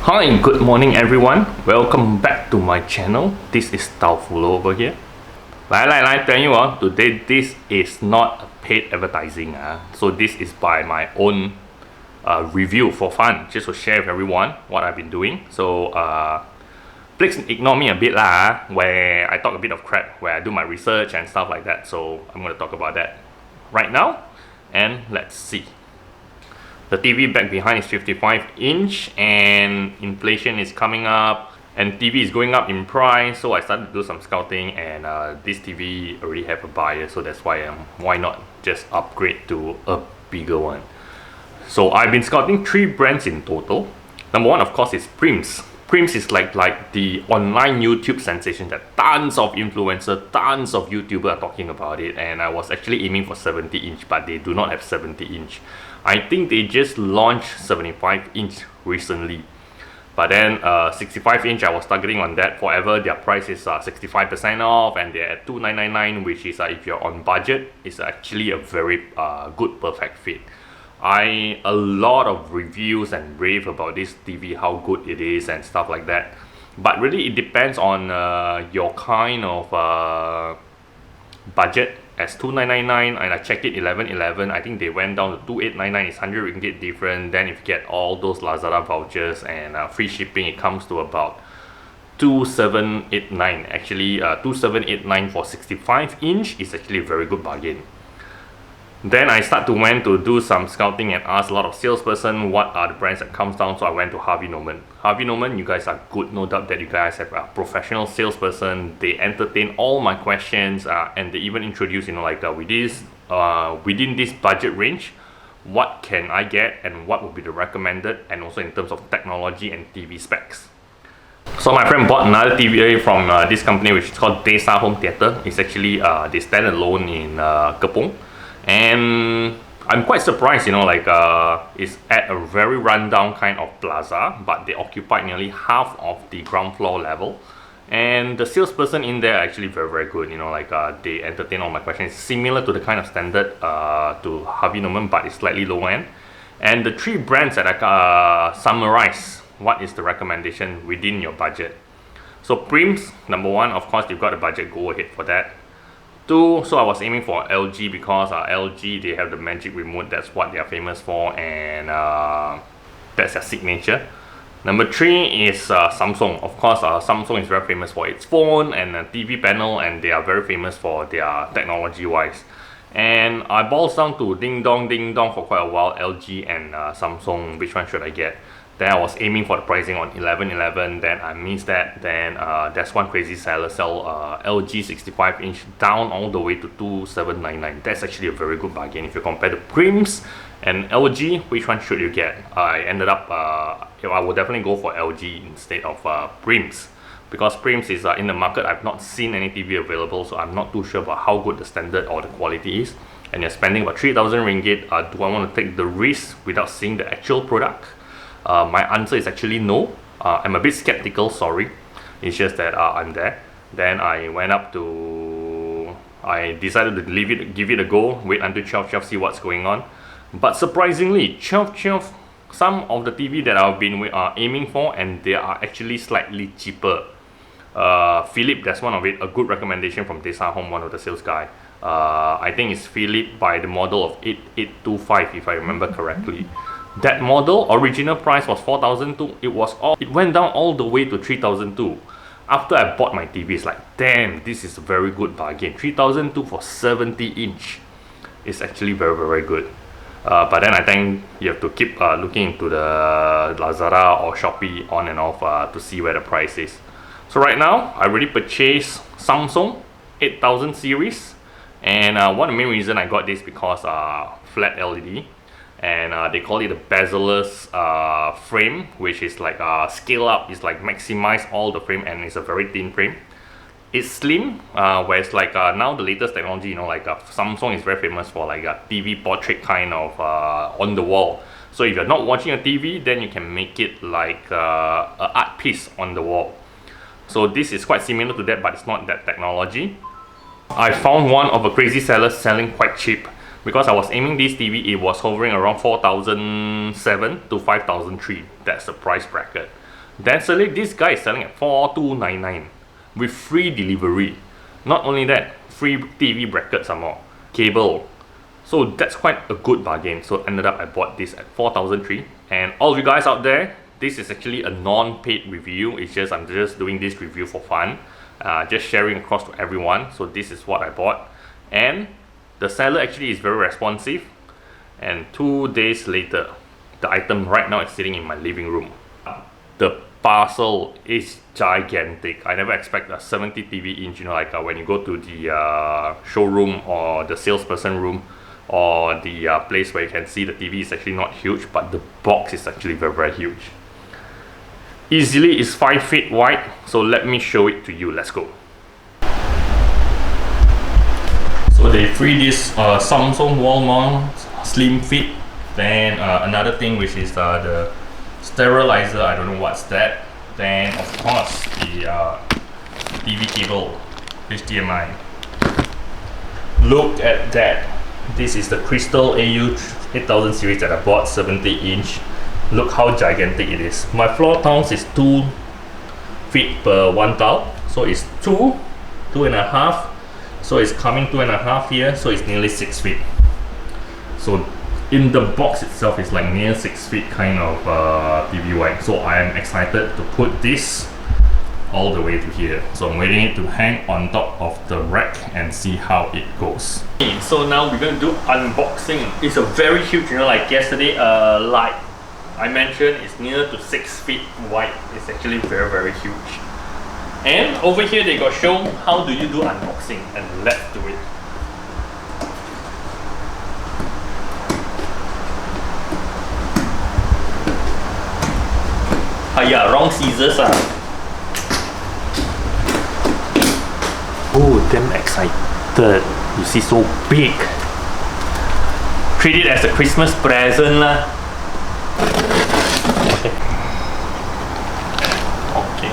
Hi, good morning everyone. Welcome back to my channel. This is Taufulou over here. 来等我 today this is not a paid advertising. So this is by my own review for fun, just to share with everyone what I've been doing. So please ignore me a bit lah, where I talk a bit of crap, where I do my research and stuff like that. So I'm going to talk about that right now, and let's see. The TV back behind is 55-inch, and inflation is coming up, and TV is going up in price. So I started to do some scouting, and this TV already have a buyer, so that's why not just upgrade to a bigger one. So I've been scouting 3 brands in total. Number one, of course, is Prims. Prims is like the online YouTube sensation that tons of influencers, tons of YouTubers are talking about it, and I was actually aiming for 70-inch, but they do not have 70-inch. I think they just launched 75-inch recently, but then 65-inch I was targeting on that forever. Their price is 65% off, and they're at $2,999, which is if you're on budget, it's actually a very good perfect fit. A lot of reviews and rave about this TV, how good it is and stuff like that, but really it depends on your kind of budget. As $2,999, and I checked it 11/11, I think they went down to $2,899. It's 100 ringgit different. Then if you get all those Lazada vouchers and free shipping, it comes to about $2,789. Actually $2,789 for 65-inch is actually a very good bargain. Then I went to do some scouting and ask a lot of salesperson what are the brands that comes down. So I went to Harvey Norman. Harvey Norman, you guys are good, no doubt that you guys have a professional salesperson. They entertain all my questions, and they even introduce, within this budget range, what can I get and what would be the recommended, and also in terms of technology and TV specs. So my friend bought another TV from this company, which is called Desa Home Theatre. It's actually they stand alone in Kepong. And I'm quite surprised, it's at a very rundown kind of plaza, but they occupy nearly half of the ground floor level. And the salesperson in there are actually very, very good. They entertain all my questions. Similar to the kind of standard to Harvey Norman, but it's slightly lower end. And the 3 brands that I summarize what is the recommendation within your budget. So Prims, number 1, of course, you've got a budget, go ahead for that. 2, so I was aiming for LG because LG, they have the magic remote. That's what they are famous for, and that's their signature. Number 3 is Samsung. Of course, Samsung is very famous for its phone and TV panel, and they are very famous for their technology wise. And I boils down to ding dong for quite a while, LG and Samsung, which one should I get? Then I was aiming for the pricing on 11/11, then I missed that. Then there's one crazy seller sell LG 65-inch down all the way to $2,799. That's actually a very good bargain. If you compare the Prims and LG, which one should you get? I ended up, I would definitely go for LG instead of Prims, because Prims is in the market. I've not seen any TV available, so I'm not too sure about how good the standard or the quality is. And you're spending about 3,000 ringgit. Do I want to take the risk without seeing the actual product? My answer is actually no. I'm a bit skeptical, sorry. It's just that I'm there. Then I went up to, I decided to give it a go, wait until 12/12, see what's going on. But surprisingly, 12/12, some of the TV that I've been aiming for, and they are actually slightly cheaper. Philip, that's one of it, a good recommendation from Desa Home, one of the sales guy. I think it's Philip by the model of 8825, if I remember correctly. That model original price was 4,002. It went down all the way to 3,002. After I bought my TV, it's like, damn, this is a very good bargain. 3,002 for 70-inch is actually very, very good. But then I think you have to keep looking into the Lazada or Shopee on and off to see where the price is. So right now, I already purchased Samsung 8000 series, and one of the main reason I got this because flat LED. And they call it a bezel-less frame, which is like scale up. It's like maximize all the frame, and it's a very thin frame. It's slim, where it's like now the latest technology, Samsung is very famous for like a TV portrait kind of on the wall. So if you're not watching a TV, then you can make it like a art piece on the wall. So this is quite similar to that, but it's not that technology. I found one of a crazy seller selling quite cheap. Because I was aiming this TV, it was hovering around 4,007 to 5,003. That's the price bracket. Then suddenly this guy is selling at 4,299 with free delivery. Not only that, free TV bracket some more, cable. So that's quite a good bargain. So ended up I bought this at 4,003. And all of you guys out there, this is actually a non-paid review. It's just I'm just doing this review for fun, just sharing across to everyone. So this is what I bought, and the seller actually is very responsive. And 2 days later, the item right now is sitting in my living room. The parcel is gigantic. I never expect a 70 TV inch, you know, like when you go to the showroom or the salesperson room or the place where you can see the TV is actually not huge, but the box is actually very, very huge. Easily is 5 feet wide, so let me show it to you. Let's go. So they free this Samsung wall mount slim fit. Then another thing, which is the sterilizer. I don't know what's that. Then of course the TV cable, HDMI. Look at that. This is the Cyrstal AU8000 series that I bought, 70 inch. Look how gigantic it is. My floor tiles is 2 feet per one tile, so it's 2.5. So it's coming 2.5 here, so it's nearly 6 feet. So in the box itself, it's like near 6 feet kind of TV wide. So I am excited to put this all the way to here. So I'm waiting it to hang on top of the rack and see how it goes. Okay, so now we're going to do unboxing. It's a very huge, you know, like yesterday, like I mentioned, it's near to 6 feet wide. It's actually very, very huge. And over here they got shown how do you do unboxing, and let's do it. Yeah, wrong scissors. Oh, damn excited. You see, so big. Treat it as a Christmas present lah. Okay.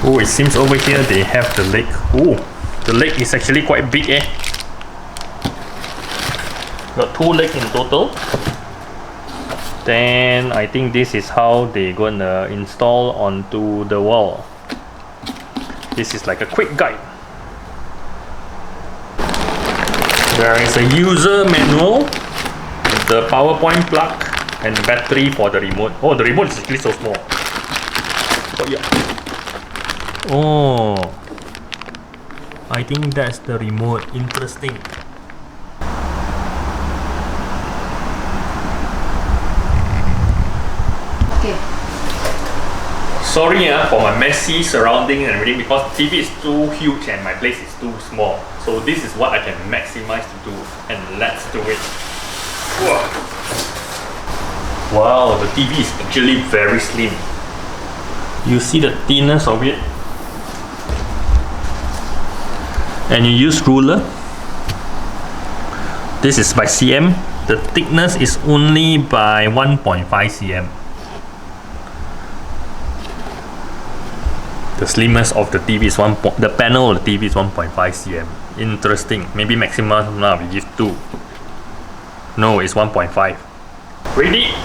Oh, it seems over here they have the leg. Oh, the leg is actually quite big eh. Got 2 legs in total. Then I think this is how they're gonna install onto the wall. This is like a quick guide. There is a user manual, the PowerPoint plug, and battery for the remote. Oh, the remote is actually so small. Oh yeah. Oh, I think that's the remote. Interesting. Okay. Sorry for my messy surrounding and everything, because TV is too huge and my place is too small. So this is what I can maximize to do, and let's do it. Whoa. Wow, the TV is actually very slim. You see the thinness of it? And you use ruler. This is by cm. The thickness is only by 1.5 cm. The slimmest of the TV is the panel of the TV is 1.5 cm. Interesting. Maybe maximum now we give 2. No, it's 1.5. Ready?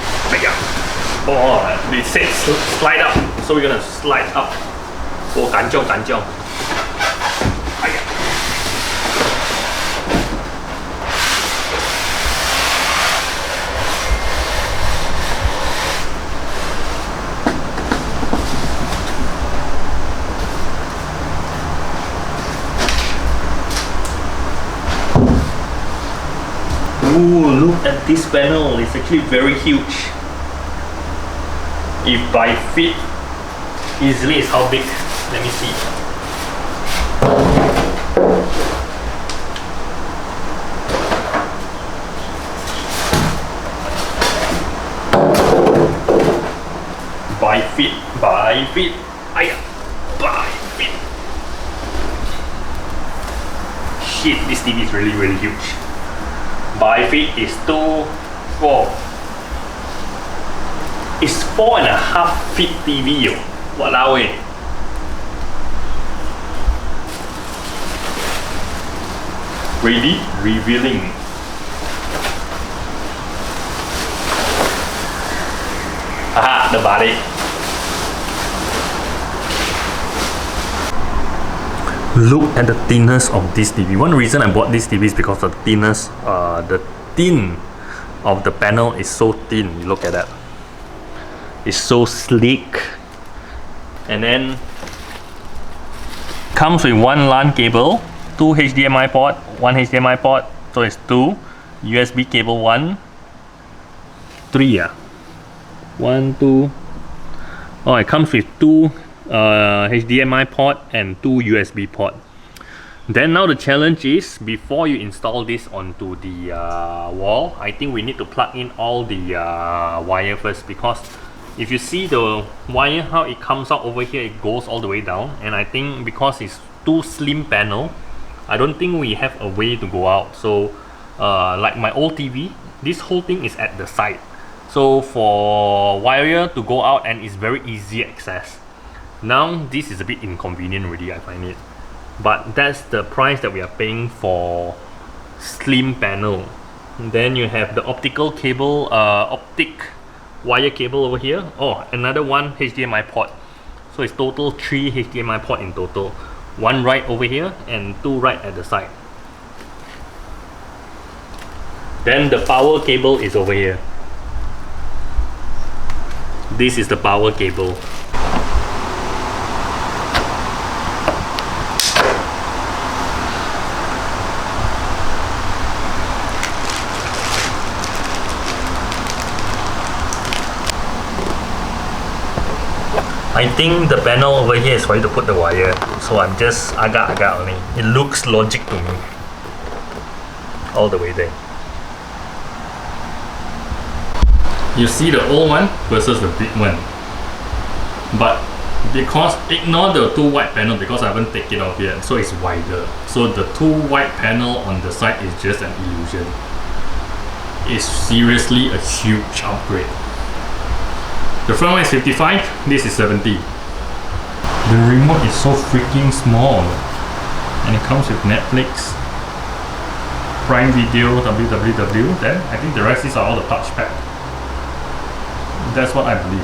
Oh, it says slide up, so we're gonna slide up. Oh, 干净. Ooh, look at this panel, it's actually very huge. If by feet, easily is how big? Let me see. By feet, Aya, by feet. Shit, this TV is really, really huge. By feet is 2, 4. It's 4.5 feet TV yo. Walao eh. Ready? Revealing. Aha, about it. Look at the thinness of this TV. One reason I bought this TV is because of the thinness. The thin of the panel is so thin. You look at that. It's so sleek. And then comes with one LAN cable, 2 HDMI port, 1 HDMI port, so it's 2. USB cable 1, 3 yeah. 1, 2. Oh, it comes with 2 HDMI port and 2 USB port. Then now the challenge is, before you install this onto the wall, I think we need to plug in all the wire first, because if you see the wire, how it comes out over here, it goes all the way down, and I think because it's too slim panel, I don't think we have a way to go out. So like my old TV, this whole thing is at the side, so for wire to go out, and it's very easy access. Now this is a bit inconvenient already, I find it, but that's the price that we are paying for slim panel. And then you have the optical cable, optic wire cable over here. Oh, another 1 HDMI port, so it's total 3 HDMI port in total, 1 right over here and 2 right at the side. Then the power cable is over here. This is the power cable. I think the panel over here is for you to put the wire, so I'm just agak-agak only. It looks logic to me. All the way there. You see the old one versus the big one. But because, ignore the 2 white panel because I haven't taken it off yet, so it's wider. So the 2 white panel on the side is just an illusion. It's seriously a huge upgrade. The front one is 55, this is 70. The remote is so freaking small. And it comes with Netflix, Prime Video, www. Then I think the rest is all the touchpad. That's what I believe.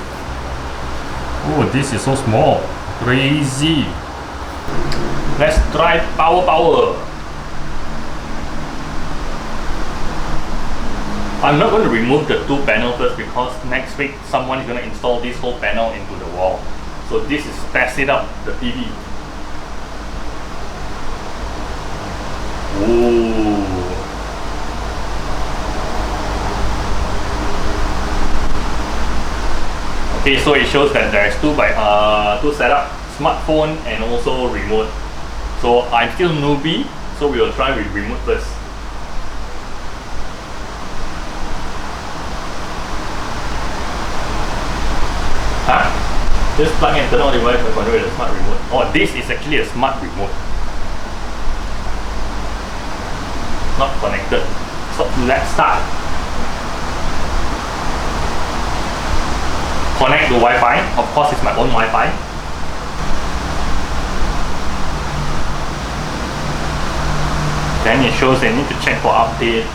Oh, this is so small. Crazy. Let's try power. I'm not going to remove the 2 panel first, because next week someone is going to install this whole panel into the wall. So this is test it up, the TV. Ooh. Okay, so it shows that there is 2 setup, smartphone and also remote. So I'm still newbie, so we will try with remote first. Just plug and turn on the device to control the smart remote. Oh, this is actually a smart remote. Not connected. So let's start. Connect to Wi-Fi. Of course, it's my own Wi-Fi. Then it shows they need to check for update.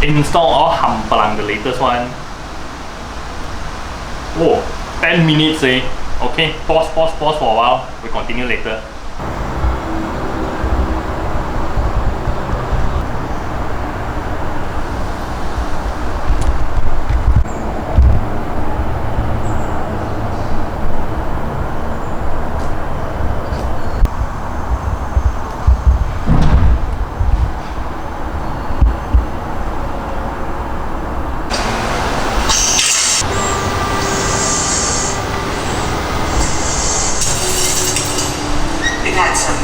Install all Hampalang, the latest one. Oh, 10 minutes eh. Okay, pause for a while. We continue later.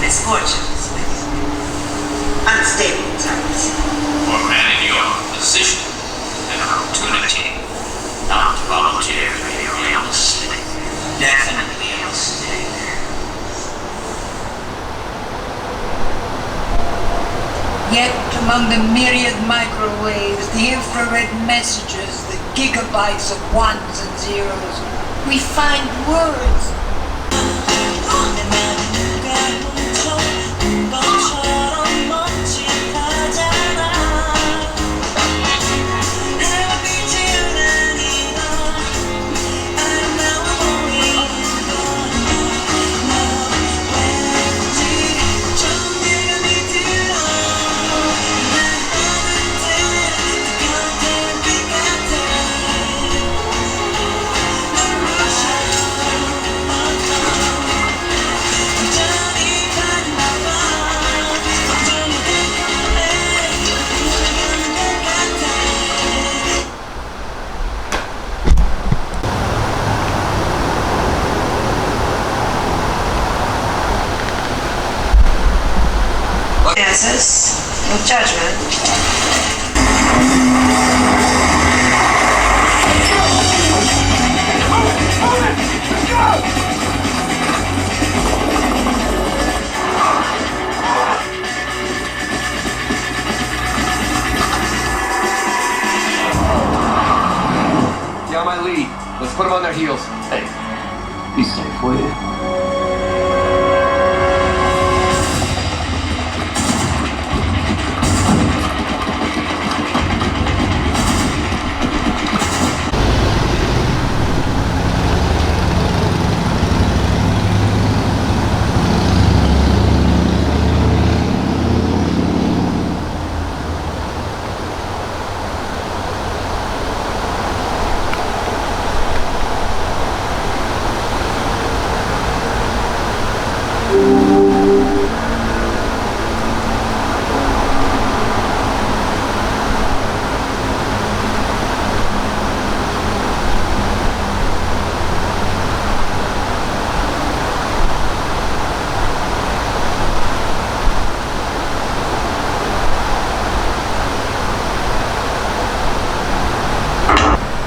Misfortunes with unstable times. For granting your position an opportunity, not voluntarily or illicitly. Definitely illicitly. Yet among the myriad microwaves, the infrared messages, the gigabytes of ones and zeros, we find words. Francis. Your judgment. You're my lead. Let's put them on their heels. Hey, be safe, will you?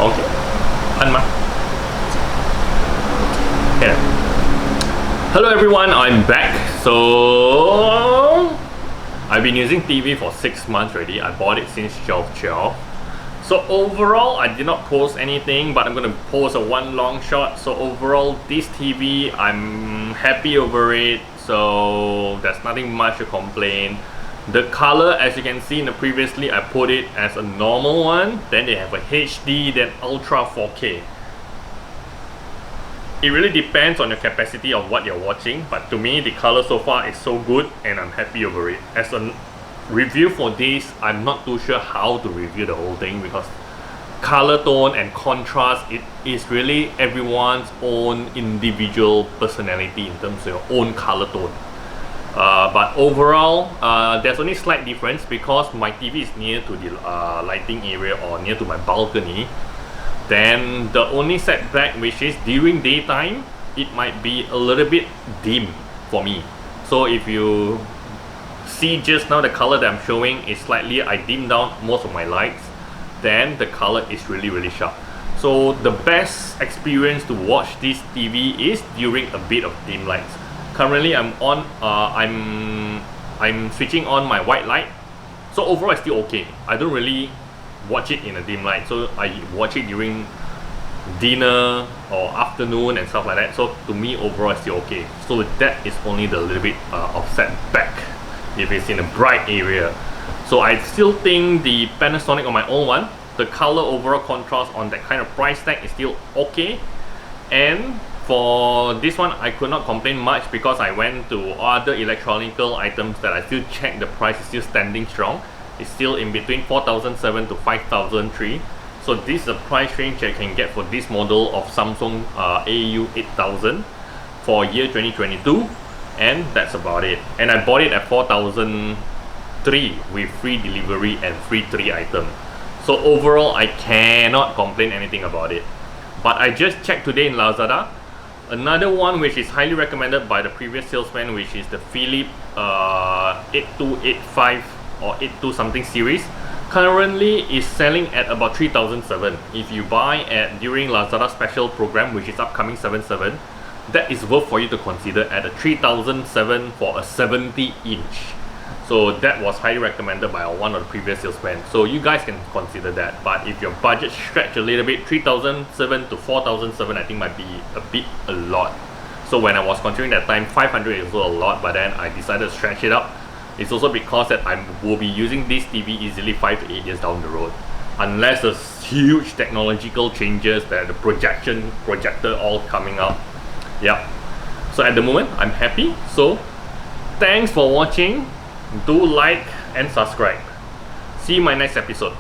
Okay, Hanma. Here. Hello everyone, I'm back. So I've been using TV for 6 months already. I bought it since 12/12. So overall, I did not post anything, but I'm gonna post a one long shot. So overall, this TV, I'm happy over it. So there's nothing much to complain. The color, as you can see in the previously, I put it as a normal one. Then they have a HD, then Ultra 4K. It really depends on your capacity of what you're watching, but to me, the color so far is so good and I'm happy over it. As a review for this, I'm not too sure how to review the whole thing because color tone and contrast, it is really everyone's own individual personality in terms of your own color tone. But overall, there's only slight difference because my TV is near to the lighting area or near to my balcony. Then the only setback, which is during daytime, it might be a little bit dim for me. So if you see just now, the color that I'm showing is slightly, I dim down most of my lights, then the color is really sharp. So the best experience to watch this TV is during a bit of dim lights. Currently I'm on I'm switching on my white light, so overall it's still okay. I don't really watch it in a dim light, so I watch it during dinner or afternoon and stuff like that. So to me, overall it's still okay. So that is only the little bit of setback if it's in a bright area. So I still think the Panasonic on my own one, the color overall contrast on that kind of price tag is still okay. And for this one, I could not complain much because I went to other electronical items that I still check the price is still standing strong. It's still in between 4,700 to 5,300. So this is the price range I can get for this model of Samsung AU8000 for year 2022, and that's about it. And I bought it at 4,003 with free delivery and free 3 items. So overall, I cannot complain anything about it. But I just checked today in Lazada. Another one which is highly recommended by the previous salesman, which is the Philips 8285 or 82 something series, currently is selling at about 3,700. If you buy at during Lazada special program, which is upcoming 7/7, that is worth for you to consider at a 3,700 for a 70-inch. So that was highly recommended by one of the previous salesmen. So you guys can consider that. But if your budget stretch a little bit, 3,700 to 4,700 I think might be a lot. So when I was considering that time, 500 is also a lot, but then I decided to stretch it up. It's also because that I will be using this TV easily 5 to 8 years down the road. Unless there's huge technological changes, that the projector all coming out. Yeah. So at the moment, I'm happy. So thanks for watching. Do like and subscribe. See you in my next episode.